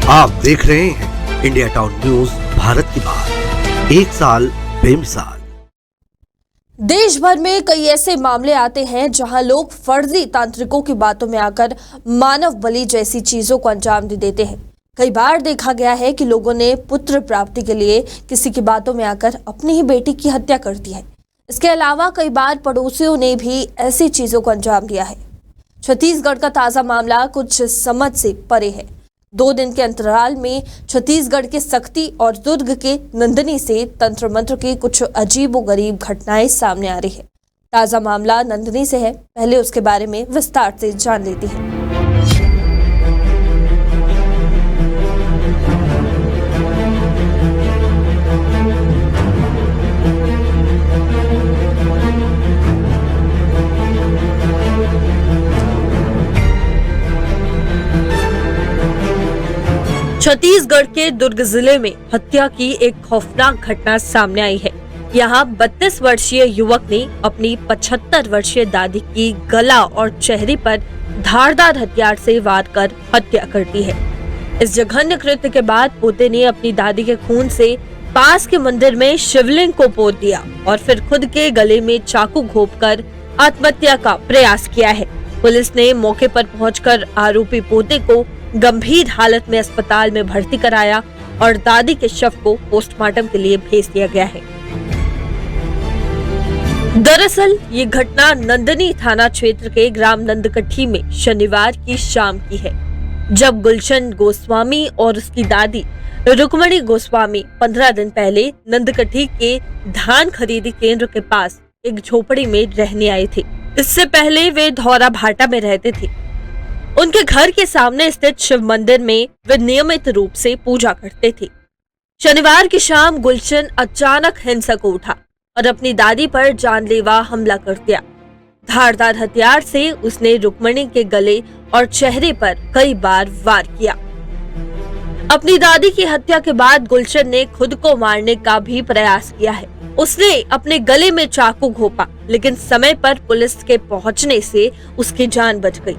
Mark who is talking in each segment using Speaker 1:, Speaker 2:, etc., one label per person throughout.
Speaker 1: आप देख रहे हैं इंडिया टाउन न्यूज, भारत की बात, एक साल बेमिसाल।
Speaker 2: देश भर में कई ऐसे मामले आते हैं जहां लोग फर्जी तांत्रिकों की बातों में आकर मानव बलि जैसी चीजों को अंजाम दे देते हैं। कई बार देखा गया है कि लोगों ने पुत्र प्राप्ति के लिए किसी की बातों में आकर अपनी ही बेटी की हत्या कर दी है। इसके अलावा कई बार पड़ोसियों ने भी ऐसी चीजों को अंजाम दिया है। छत्तीसगढ़ का ताजा मामला कुछ समझ से परे है। 2 दिन के अंतराल में छत्तीसगढ़ के सक्ती और दुर्ग के नंदनी से तंत्र मंत्र की कुछ अजीबोगरीब घटनाएं सामने आ रही है। ताजा मामला नंदनी से है, पहले उसके बारे में विस्तार से जान लेते हैं। छत्तीसगढ़ के दुर्ग जिले में हत्या की एक खौफनाक घटना सामने आई है। यहाँ 32 वर्षीय युवक ने अपनी 75 वर्षीय दादी की गला और चेहरे पर धारदार हथियार से वार कर हत्या कर दी है। इस जघन्य कृत्य के बाद पोते ने अपनी दादी के खून से पास के मंदिर में शिवलिंग को पोत दिया और फिर खुद के गले में चाकू घोंपकर आत्महत्या का प्रयास किया है। पुलिस ने मौके पर पहुंचकर आरोपी पोते को गंभीर हालत में अस्पताल में भर्ती कराया और दादी के शव को पोस्टमार्टम के लिए भेज दिया गया है। दरअसल ये घटना नंदनी थाना क्षेत्र के ग्राम नंदकठी में शनिवार की शाम की है, जब गुलशन गोस्वामी और उसकी दादी रुक्मणी गोस्वामी 15 दिन पहले नंदकठी के धान खरीदी केंद्र के पास एक झोपड़ी में रहने आए थे। इससे पहले वे धौरा भाटा में रहते थे। उनके घर के सामने स्थित शिव मंदिर में वे नियमित रूप से पूजा करते थे। शनिवार की शाम गुलशन अचानक हिंसक हो उठा और अपनी दादी पर जानलेवा हमला कर दिया। धारदार हथियार से उसने रुक्मणी के गले और चेहरे पर कई बार वार किया। अपनी दादी की हत्या के बाद गुलशन ने खुद को मारने का भी प्रयास किया है। उसने अपने गले में चाकू घोंपा, लेकिन समय पर पुलिस के पहुंचने से उसकी जान बच गई।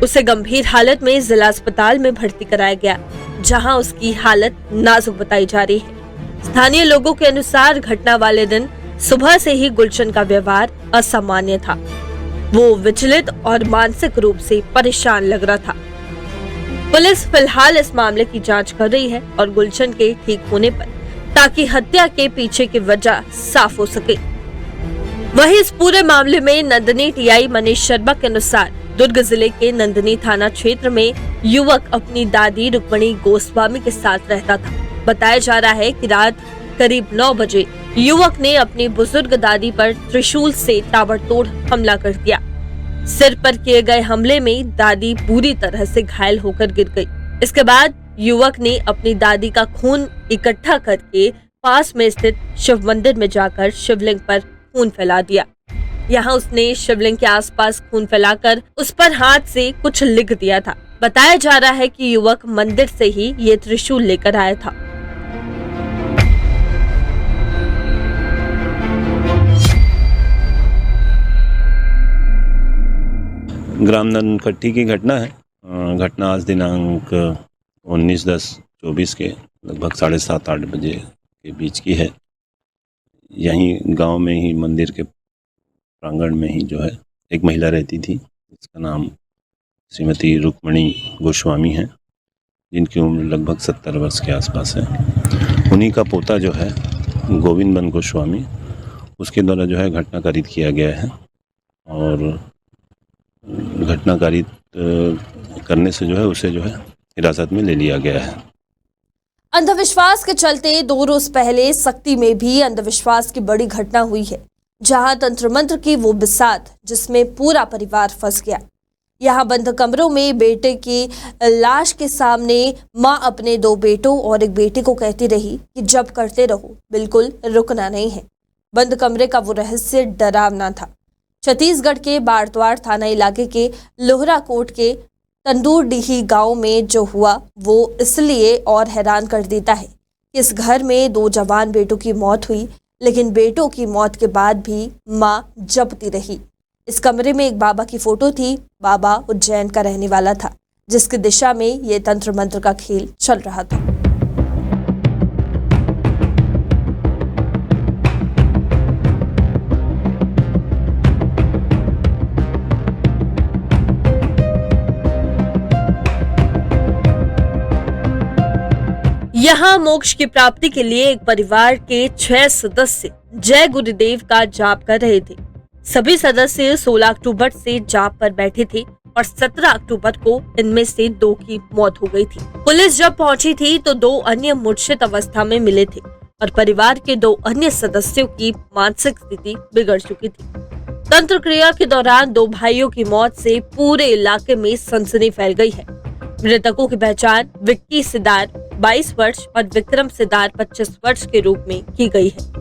Speaker 2: उसे गंभीर हालत में जिला अस्पताल में भर्ती कराया गया, जहां उसकी हालत नाजुक बताई जा रही है। स्थानीय लोगों के अनुसार घटना वाले दिन सुबह से ही गुलशन का व्यवहार असामान्य था। वो विचलित और मानसिक रूप से परेशान लग रहा था। पुलिस फिलहाल इस मामले की जांच कर रही है और गुलशन के ठीक होने पर ताकि हत्या के पीछे की वजह साफ हो सके। वहीं इस पूरे मामले में नंदनी टीआई मनीष शर्मा के अनुसार दुर्ग जिले के नंदनी थाना क्षेत्र में युवक अपनी दादी रुक्मणी गोस्वामी के साथ रहता था। बताया जा रहा है कि रात करीब 9 बजे युवक ने अपनी बुजुर्ग दादी पर त्रिशूल से ताबड़तोड़ हमला कर दिया। सिर पर किए गए हमले में दादी पूरी तरह से घायल होकर गिर गई। इसके बाद युवक ने अपनी दादी का खून इकट्ठा करके पास में स्थित शिव मंदिर में जाकर शिवलिंग पर खून फैला दिया। यहाँ उसने शिवलिंग के आसपास खून फैलाकर उस पर हाथ से कुछ लिख दिया था। बताया जा रहा है कि युवक मंदिर से ही ये त्रिशूल लेकर आया था।
Speaker 3: ग्राम नंदकठी की घटना है। घटना आज दिनांक 19/10/24 के लगभग 7:30-8 बजे के बीच की है। यहीं गांव में ही मंदिर के प्रांगण में ही जो है एक महिला रहती थी, जिसका नाम श्रीमती रुक्मणी गोस्वामी है, जिनकी उम्र लगभग 70 वर्ष के आसपास है। उन्हीं का पोता जो है गोविंद बन गोस्वामी, उसके द्वारा जो है घटना कारित किया गया है और घटना कारित करने से जो है उसे जो है हिरासत में ले लिया गया है।
Speaker 2: अंधविश्वास के चलते 2 रोज पहले सक्ती में भी अंधविश्वास की बड़ी घटना हुई है, जहां तंत्र मंत्र की वो बिसात जिसमें पूरा परिवार फंस गया। यहाँ बंद कमरों में बेटे की लाश के सामने माँ अपने 2 बेटों और एक बेटी को कहती रही कि जब करते रहो, बिल्कुल रुकना नहीं है। बंद कमरे का वो रहस्य डरावना था। छत्तीसगढ़ के बारद्वार थाना इलाके के लोहरा कोट के तंदूरडीही गांव में जो हुआ वो इसलिए और हैरान कर देता है कि इस घर में 2 जवान बेटों की मौत हुई, लेकिन बेटों की मौत के बाद भी माँ जपती रही। इस कमरे में एक बाबा की फोटो थी। बाबा उज्जैन का रहने वाला था। जिसकी दिशा में ये तंत्र मंत्र का खेल चल रहा था। यहाँ मोक्ष की प्राप्ति के लिए एक परिवार के 6 सदस्य जय गुरुदेव का जाप कर रहे थे। सभी सदस्य 16 अक्टूबर से जाप पर बैठे थे और 17 अक्टूबर को इनमें से 2 की मौत हो गई थी। पुलिस जब पहुंची थी तो 2 अन्य मूर्छित अवस्था में मिले थे और परिवार के 2 अन्य सदस्यों की मानसिक स्थिति बिगड़ चुकी थी। तंत्र क्रिया के दौरान 2 भाइयों की मौत से पूरे इलाके में सनसनी फैल गई है। मृतकों की पहचान विक्की सिदार 22 वर्ष और विक्रम सिदार 25 वर्ष के रूप में की गई है।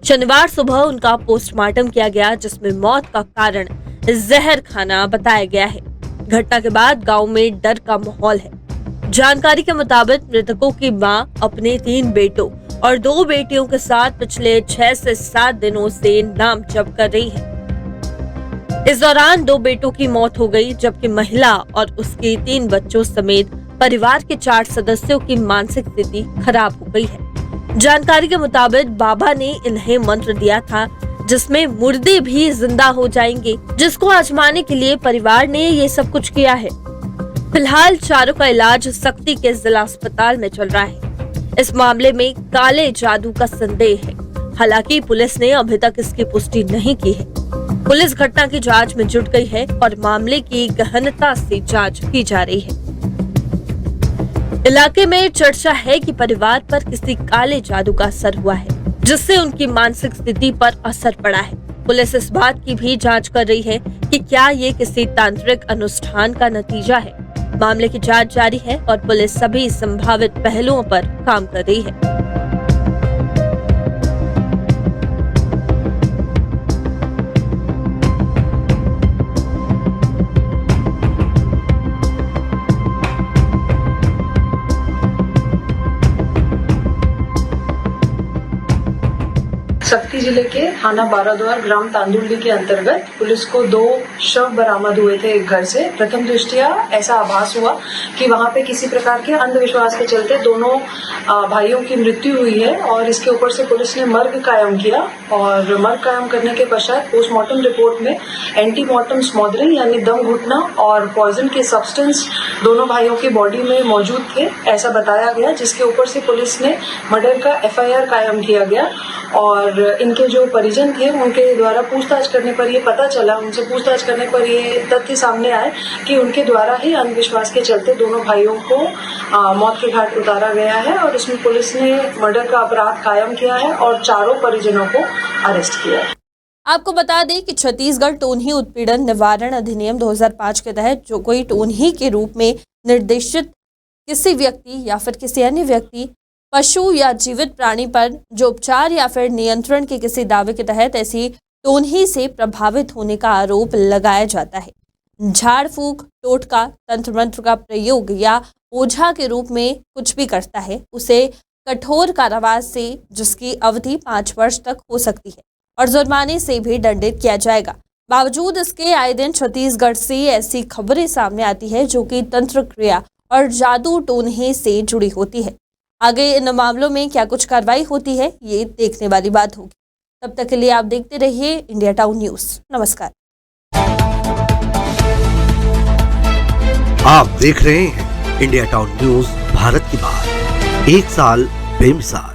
Speaker 2: शनिवार सुबह उनका पोस्टमार्टम किया गया, जिसमें मौत का कारण जहर खाना बताया गया है। घटना के बाद गांव में डर का माहौल है। जानकारी के मुताबिक मृतकों की मां अपने 3 बेटों और 2 बेटियों के साथ पिछले 6 से 7 दिनों से नाम जप कर रही है। इस दौरान 2 बेटों की मौत हो गई, जबकि महिला और उसके 3 बच्चों समेत परिवार के 4 सदस्यों की मानसिक स्थिति खराब हो गई है। जानकारी के मुताबिक बाबा ने इन्हें मंत्र दिया था जिसमें मुर्दे भी जिंदा हो जाएंगे, जिसको आजमाने के लिए परिवार ने ये सब कुछ किया है। फिलहाल चारों का इलाज सक्ती के जिला अस्पताल में चल रहा है। इस मामले में काले जादू का संदेह है। हालांकि पुलिस ने अभी तक इसकी पुष्टि नहीं की है। पुलिस घटना की जांच में जुट गई है और मामले की गहनता से जांच की जा रही है। इलाके में चर्चा है कि परिवार पर किसी काले जादू का असर हुआ है, जिससे उनकी मानसिक स्थिति पर असर पड़ा है। पुलिस इस बात की भी जांच कर रही है कि क्या ये किसी तांत्रिक अनुष्ठान का नतीजा है। मामले की जांच जारी है और पुलिस सभी संभावित पहलुओं पर काम कर रही है।
Speaker 4: सक्ती जिले के थाना बाराद्वार ग्राम तांदुलडी के अंतर्गत पुलिस को 2 शव बरामद हुए थे एक घर से। प्रथम दृष्टया ऐसा आभास हुआ कि वहां पे किसी प्रकार के अंधविश्वास के चलते दोनों भाइयों की मृत्यु हुई है और इसके ऊपर से पुलिस ने मर्ग कायम किया और मर्ग कायम करने के पश्चात पोस्टमार्टम रिपोर्ट में एंटीमार्टम स्मॉदरिंग यानी दम घुटना और पॉइजन के सब्सटेंस दोनों भाइयों की बॉडी में मौजूद थे, ऐसा बताया गया, जिसके ऊपर से पुलिस ने मर्डर का FIR कायम किया गया और इनके जो परिजन थे उनके द्वारा पूछताछ करने पर ये पता चला, उनसे पूछताछ करने पर ये तथ्य सामने आए कि उनके द्वारा ही अंधविश्वास के चलते दोनों भाइयों को मौत के घाट उतारा गया है और इसमें पुलिस ने मर्डर का अपराध कायम किया है और चारों परिजनों को अरेस्ट किया है।
Speaker 2: आपको बता दें कि छत्तीसगढ़ टोनही उत्पीड़न निवारण अधिनियम 2005 के तहत जो कोई टोनही के रूप में निर्देशित किसी व्यक्ति या फिर किसी अन्य व्यक्ति पशु या जीवित प्राणी पर जो उपचार या फिर नियंत्रण के किसी दावे के तहत ऐसी टोनही से प्रभावित होने का आरोप लगाया जाता है, झाड़ फूक, टोटका, तंत्र मंत्र का प्रयोग या ओझा के रूप में कुछ भी करता है, उसे कठोर कारावास से जिसकी अवधि 5 वर्ष तक हो सकती है और जुर्माने से भी दंडित किया जाएगा। बावजूद इसके आए दिन छत्तीसगढ़ से ऐसी खबरें सामने आती है जो कि तंत्र क्रिया और जादू टोनही से जुड़ी होती है। आगे इन मामलों में क्या कुछ कार्रवाई होती है ये देखने वाली बात होगी। तब तक के लिए आप देखते रहिए इंडिया टाउन न्यूज। नमस्कार।
Speaker 1: आप देख रहे हैं इंडिया टाउन न्यूज, भारत की बात, 1 साल बेमिसाल।